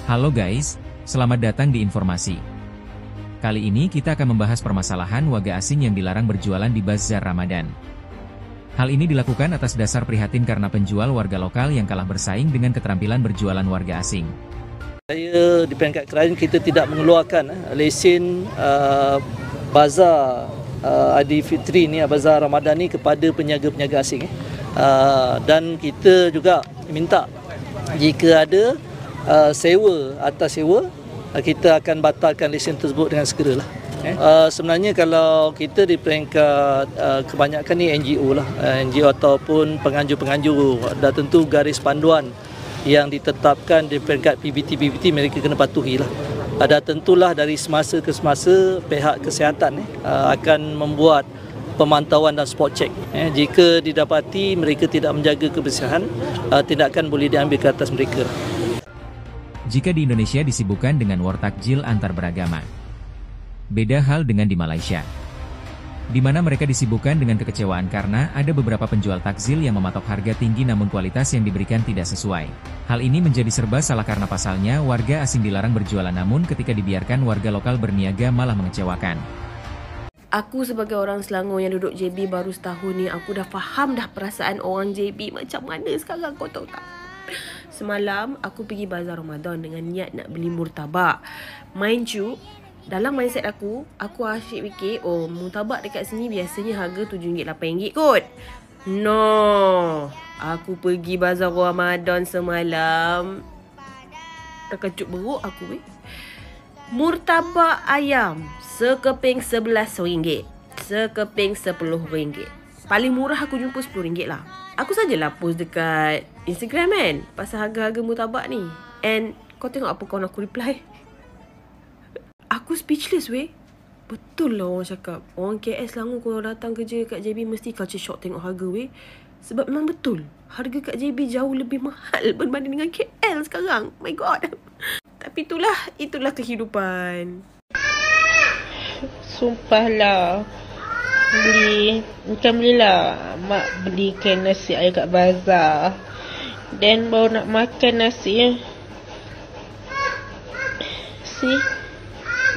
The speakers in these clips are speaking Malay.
Halo guys, selamat datang di informasi. Kali ini kita akan membahas permasalahan warga asing yang dilarang berjualan di Bazar Ramadan. Hal ini dilakukan atas dasar prihatin karena penjual warga lokal yang kalah bersaing dengan keterampilan berjualan warga asing. Saya di peringkat kerajaan kita tidak mengeluarkan lesen bazar Aidilfitri ni, bazar Ramadan ni kepada peniaga-peniaga asing. Dan kita juga minta jika ada sewa atas sewa, kita akan batalkan lesen tersebut dengan segera lah. Sebenarnya kalau kita di peringkat kebanyakan ni NGO lah, NGO ataupun penganjur-penganjur, dah tentu garis panduan yang ditetapkan di peringkat PBT mereka kena patuhi lah. Dah tentulah dari semasa ke semasa pihak kesihatan akan membuat pemantauan dan spot check. Jika didapati mereka tidak menjaga kebersihan, tindakan boleh diambil ke atas mereka. Jika di Indonesia disibukkan dengan war takjil antar beragama. Beda hal dengan di Malaysia, di mana mereka disibukkan dengan kekecewaan karena ada beberapa penjual takjil yang mematok harga tinggi namun kualitas yang diberikan tidak sesuai. Hal ini menjadi serba salah karena pasalnya warga asing dilarang berjualan namun ketika dibiarkan warga lokal berniaga malah mengecewakan. Aku sebagai orang Selangor yang duduk JB baru setahun ni, aku dah faham dah perasaan orang JB macam mana sekarang, kau tahu tak? Semalam aku pergi Bazar Ramadan dengan niat nak beli murtabak. Mind you, dalam mindset aku asyik fikir, oh murtabak dekat sini biasanya harga RM7, RM8 kot. No, aku pergi Bazar Ramadan semalam, terkejut beruk aku Murtabak ayam sekeping RM11, sekeping RM10. Paling murah aku jumpa RM10 lah. Aku sajalah post dekat Instagram kan pasal harga-harga murtabak ni. And kau tengok apa kawan aku reply. Aku speechless Betul lah orang cakap, orang KS Selangor kalau datang kerja kat JB mesti culture shock tengok harga Sebab memang betul, harga kat JB jauh lebih mahal berbanding dengan KL sekarang. My god. Tapi itulah kehidupan. Sumpahlah, bukan belilah, mak belikan nasi air kat bazar. Dan baru nak makan nasi,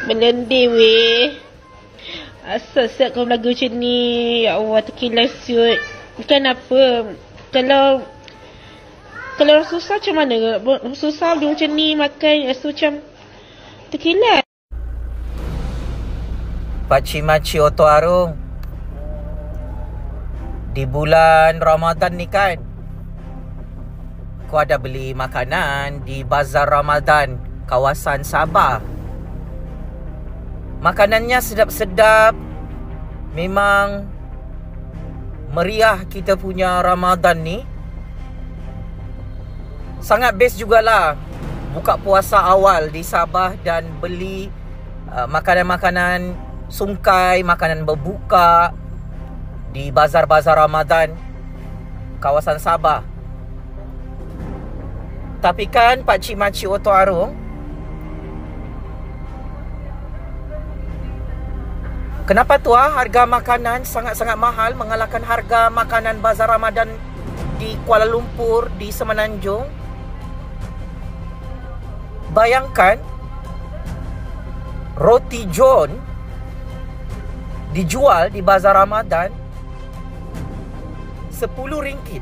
berlendir asal siap kau belagu macam ni. Ya Allah, terkilas siut. Bukan apa, kalau susah macam mana? Susah dia macam ni makan, rasa macam terkilas. Pakcik-makcik Oto Arung, di bulan Ramadan ni kan, kau ada beli makanan di Bazar Ramadan kawasan Sabah. Makanannya sedap-sedap. Memang meriah kita punya Ramadan ni. Sangat best jugalah buka puasa awal di Sabah dan beli makanan-makanan sungkai, makanan berbuka di bazar-bazar Ramadan kawasan Sabah. Tapi kan pakcik-makcik Oto Arung, kenapa harga makanan sangat-sangat mahal mengalahkan harga makanan bazar Ramadan di Kuala Lumpur, di Semenanjung? Bayangkan, roti john dijual di Bazar Ramadan RM10.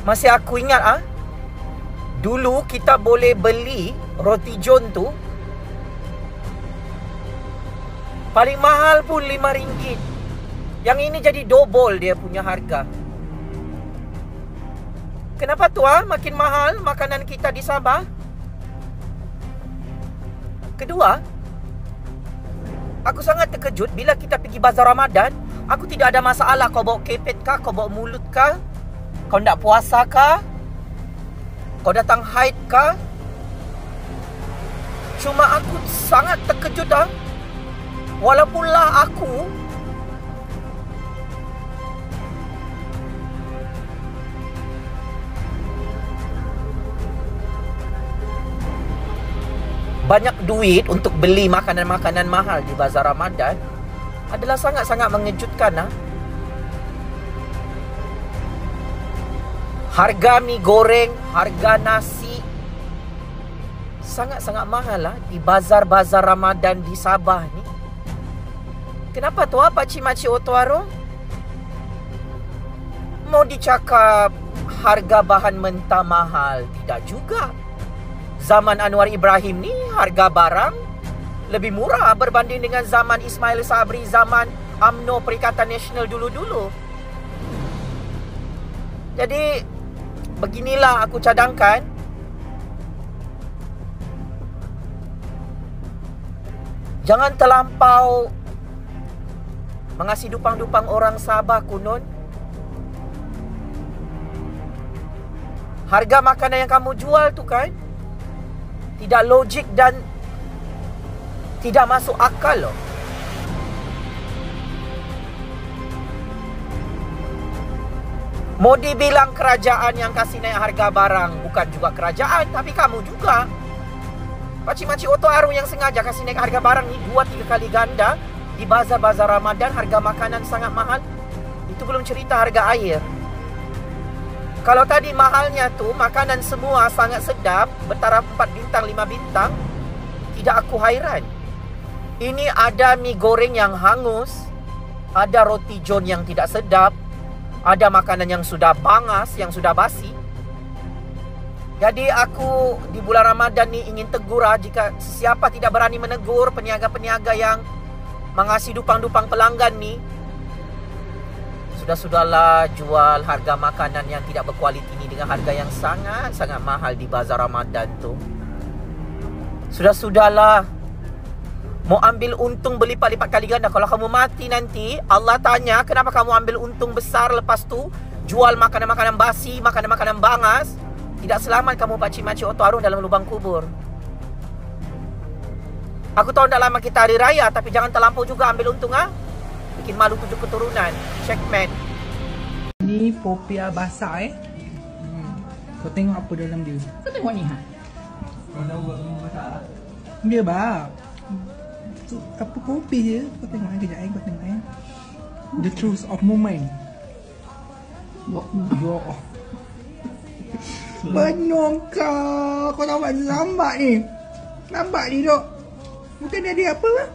Masih aku ingat dulu kita boleh beli roti john tu paling mahal pun RM5. Yang ini jadi double dia punya harga. Kenapa makin mahal makanan kita di Sabah? Kedua, aku sangat terkejut bila kita pergi Bazar Ramadan. Aku tidak ada masalah kau bawa kepet kah, kau bawa mulut kah, kau nak puasa kah, kau datang haid kah. Cuma aku sangat terkejut walaupunlah aku banyak duit untuk beli makanan-makanan mahal di Bazar Ramadan, adalah sangat-sangat mengejutkan. Harga mi goreng, harga nasi sangat-sangat mahal lah di bazar-bazar Ramadan di Sabah ni. Kenapa tu pakcik-makcik Otoaro? Mau dicakap harga bahan mentah mahal? Tidak juga. Zaman Anwar Ibrahim ni harga barang lebih murah berbanding dengan zaman Ismail Sabri, zaman UMNO Perikatan Nasional dulu-dulu. Jadi beginilah aku cadangkan. Jangan terlampau mengasih dupang-dupang orang Sabah kunon. Harga makanan yang kamu jual tu kan tidak logik dan tidak masuk akal loh. Mau dibilang kerajaan yang kasih naik harga barang, bukan juga kerajaan, tapi kamu juga. Pakcik-makcik Otoaro yang sengaja kasih naik harga barang ni 2-3 kali ganda. Di bazar-bazar Ramadan harga makanan sangat mahal. Itu belum cerita harga air. Kalau tadi mahalnya tu makanan semua sangat sedap, bertaraf 4 bintang, 5 bintang, tidak aku hairan. Ini ada mi goreng yang hangus, ada roti john yang tidak sedap, ada makanan yang sudah bangas, yang sudah basi. Jadi aku di bulan Ramadan ni ingin tegur jika siapa tidak berani menegur peniaga-peniaga yang mengasih dupang-dupang pelanggan ni. Sudahlah jual harga makanan yang tidak berkualiti ni dengan harga yang sangat-sangat mahal di bazar Ramadan tu. Sudahlah. Mau ambil untung berlipat-lipat kali ganda. Kalau kamu mati nanti, Allah tanya kenapa kamu ambil untung besar, lepas tu jual makanan-makanan basi, makanan-makanan bangas. Tidak selamat kamu pakcik-makcik Otoaro dalam lubang kubur. Aku tahu tak lama kita hari raya, tapi jangan terlampau juga ambil untung bikin malu 7 keturunan. Checkmate. Ni popia basah Kau tengok apa dalam dia. Kau tengok ni Dia bab. Apa kopi je. Kau tengok kejap kau tengok The truth of moment. Yo. Benyong kau nampak lambat ni. Lambat ni dok. Bukan dia apa lah.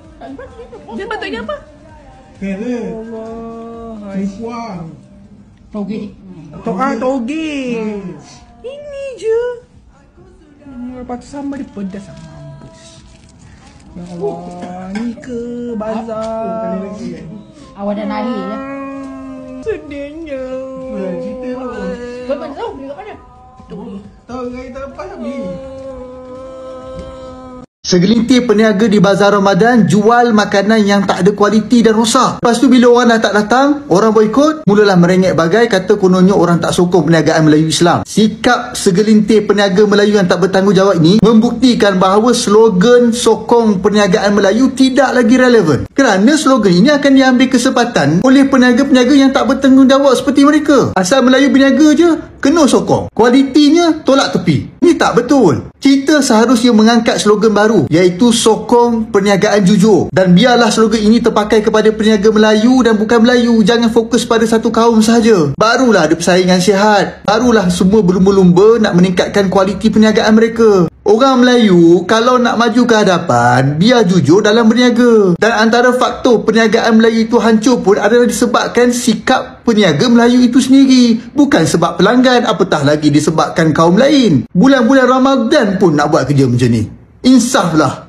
Dia patutnya apa? Allah. Puan. Toge. Toge. Ini je. Lepas tu sambal dia pedas sama mampus. Ya Allah. Ni ke bazar. Awak dah nari ya? Sedihnya. Cerita tu. Kau mana tahu beli kat mana? Tahu kita lepas beli. Segelintir peniaga di bazar Ramadan jual makanan yang tak ada kualiti dan rosak. Lepas tu bila orang dah tak datang, orang boikot, mulalah merengek bagai kata kononnya orang tak sokong perniagaan Melayu Islam. Sikap segelintir peniaga Melayu yang tak bertanggungjawab ini membuktikan bahawa slogan sokong perniagaan Melayu tidak lagi relevan. Kerana slogan ini akan diambil kesempatan oleh peniaga-peniaga yang tak bertanggungjawab seperti mereka. Asal Melayu berniaga je, kena sokong. Kualitinya tolak tepi. Ini tak betul. Kita seharusnya mengangkat slogan baru, iaitu sokong perniagaan jujur. Dan biarlah slogan ini terpakai kepada peniaga Melayu dan bukan Melayu. Jangan fokus pada satu kaum sahaja. Barulah ada persaingan sihat. Barulah semua berlumba-lumba nak meningkatkan kualiti perniagaan mereka. Orang Melayu kalau nak maju ke hadapan, biar jujur dalam berniaga. Dan antara faktor perniagaan Melayu itu hancur pun adalah disebabkan sikap peniaga Melayu itu sendiri. Bukan sebab pelanggan, apatah lagi disebabkan kaum lain. Bulan-bulan Ramadan pun nak buat kerja macam ni. Insaflah.